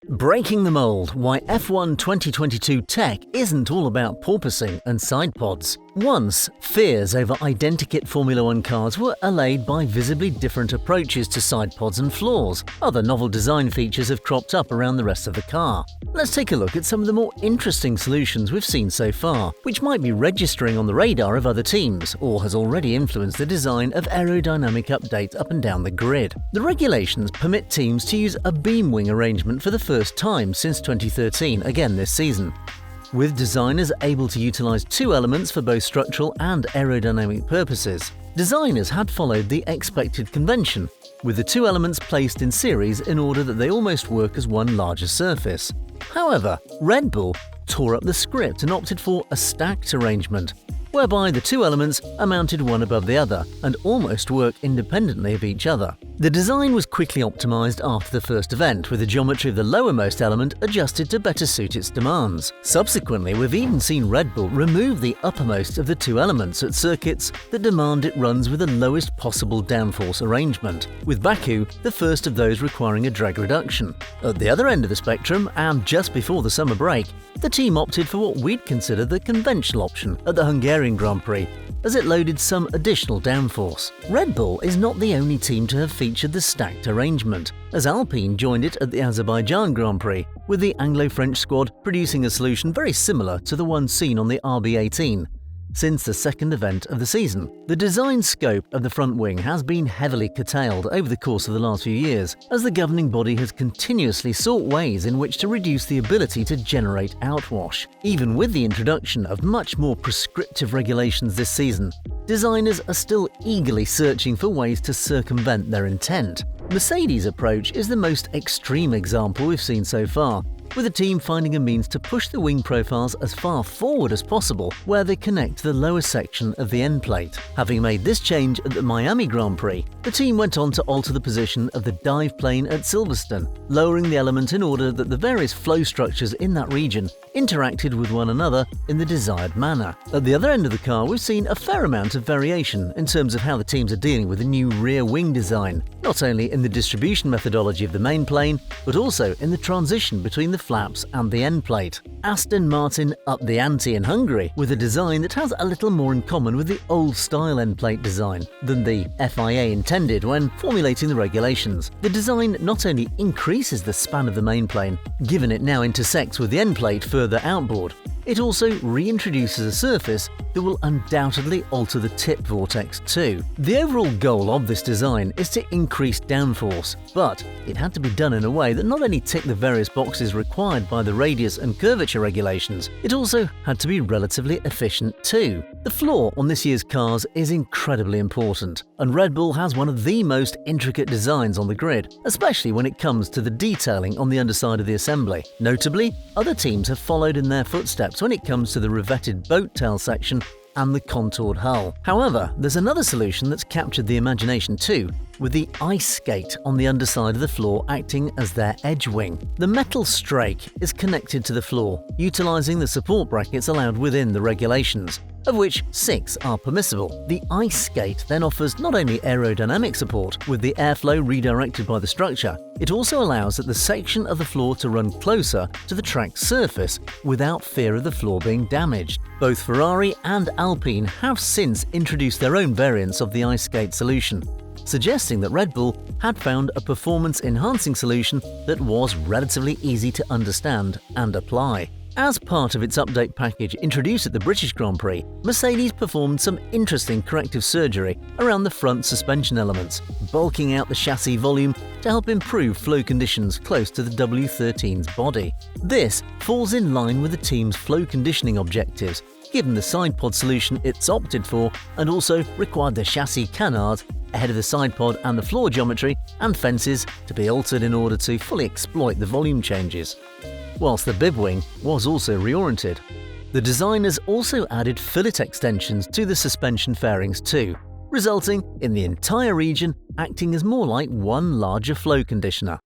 Breaking the mold, why F1 2022 tech isn't all about porpoising and sidepods. Once, fears over identikit Formula One cars were allayed by visibly different approaches to sidepods and floors. Other novel design features have cropped up around the rest of the car. Let's take a look at some of the more interesting solutions we've seen so far, which might be registering on the radar of other teams, or has already influenced the design of aerodynamic updates up and down the grid. The regulations permit teams to use a beam wing arrangement for the first time since 2013, again this season, with designers able to utilize two elements for both structural and aerodynamic purposes. Designers had followed the expected convention, with the two elements placed in series in order that they almost work as one larger surface. However, Red Bull tore up the script and opted for a stacked arrangement, whereby the two elements are mounted one above the other and almost work independently of each other. The design was quickly optimized after the first event, with the geometry of the lowermost element adjusted to better suit its demands. Subsequently, we've even seen Red Bull remove the uppermost of the two elements at circuits that demand it runs with the lowest possible downforce arrangement, with Baku the first of those requiring a drag reduction. At the other end of the spectrum, and just before the summer break, the team opted for what we'd consider the conventional option at the Hungarian Grand Prix, as it loaded some additional downforce. Red Bull is not the only team to have featured the stacked arrangement, as Alpine joined it at the Azerbaijan Grand Prix, with the Anglo-French squad producing a solution very similar to the one seen on the RB18. Since the second event of the season, the design scope of the front wing has been heavily curtailed over the course of the last few years, as the governing body has continuously sought ways in which to reduce the ability to generate outwash. Even with the introduction of much more prescriptive regulations this season, designers are still eagerly searching for ways to circumvent their intent. Mercedes' approach is the most extreme example we've seen so far, with the team finding a means to push the wing profiles as far forward as possible where they connect to the lower section of the end plate. Having made this change at the Miami Grand Prix, the team went on to alter the position of the dive plane at Silverstone, lowering the element in order that the various flow structures in that region interacted with one another in the desired manner. At the other end of the car, we've seen a fair amount of variation in terms of how the teams are dealing with the new rear wing design, not only in the distribution methodology of the main plane, but also in the transition between the flaps and the end plate. Aston Martin upped the ante in Hungary with a design that has a little more in common with the old-style end plate design than the FIA intended when formulating the regulations. The design not only increases the span of the main plane, given it now intersects with the end plate further outboard, it also reintroduces a surface that will undoubtedly alter the tip vortex too. The overall goal of this design is to increase downforce, but it had to be done in a way that not only ticked the various boxes required by the radius and curvature regulations, it also had to be relatively efficient too. The floor on this year's cars is incredibly important, and Red Bull has one of the most intricate designs on the grid, especially when it comes to the detailing on the underside of the assembly. Notably, other teams have followed in their footsteps when it comes to the revetted boat tail section and the contoured hull. However, there's another solution that's captured the imagination too, with the ice skate on the underside of the floor acting as their edge wing. The metal strake is connected to the floor, utilizing the support brackets allowed within the regulations, of which 6 are permissible. The ice skate then offers not only aerodynamic support, with the airflow redirected by the structure, it also allows that the section of the floor to run closer to the track's surface without fear of the floor being damaged. Both Ferrari and Alpine have since introduced their own variants of the ice skate solution, suggesting that Red Bull had found a performance-enhancing solution that was relatively easy to understand and apply. As part of its update package introduced at the British Grand Prix, Mercedes performed some interesting corrective surgery around the front suspension elements, bulking out the chassis volume to help improve flow conditions close to the W13's body. This falls in line with the team's flow conditioning objectives, given the sidepod solution it's opted for, and also required the chassis canards ahead of the sidepod and the floor geometry and fences to be altered in order to fully exploit the volume changes, whilst the bib wing was also reoriented. The designers also added fillet extensions to the suspension fairings too, resulting in the entire region acting as more like one larger flow conditioner.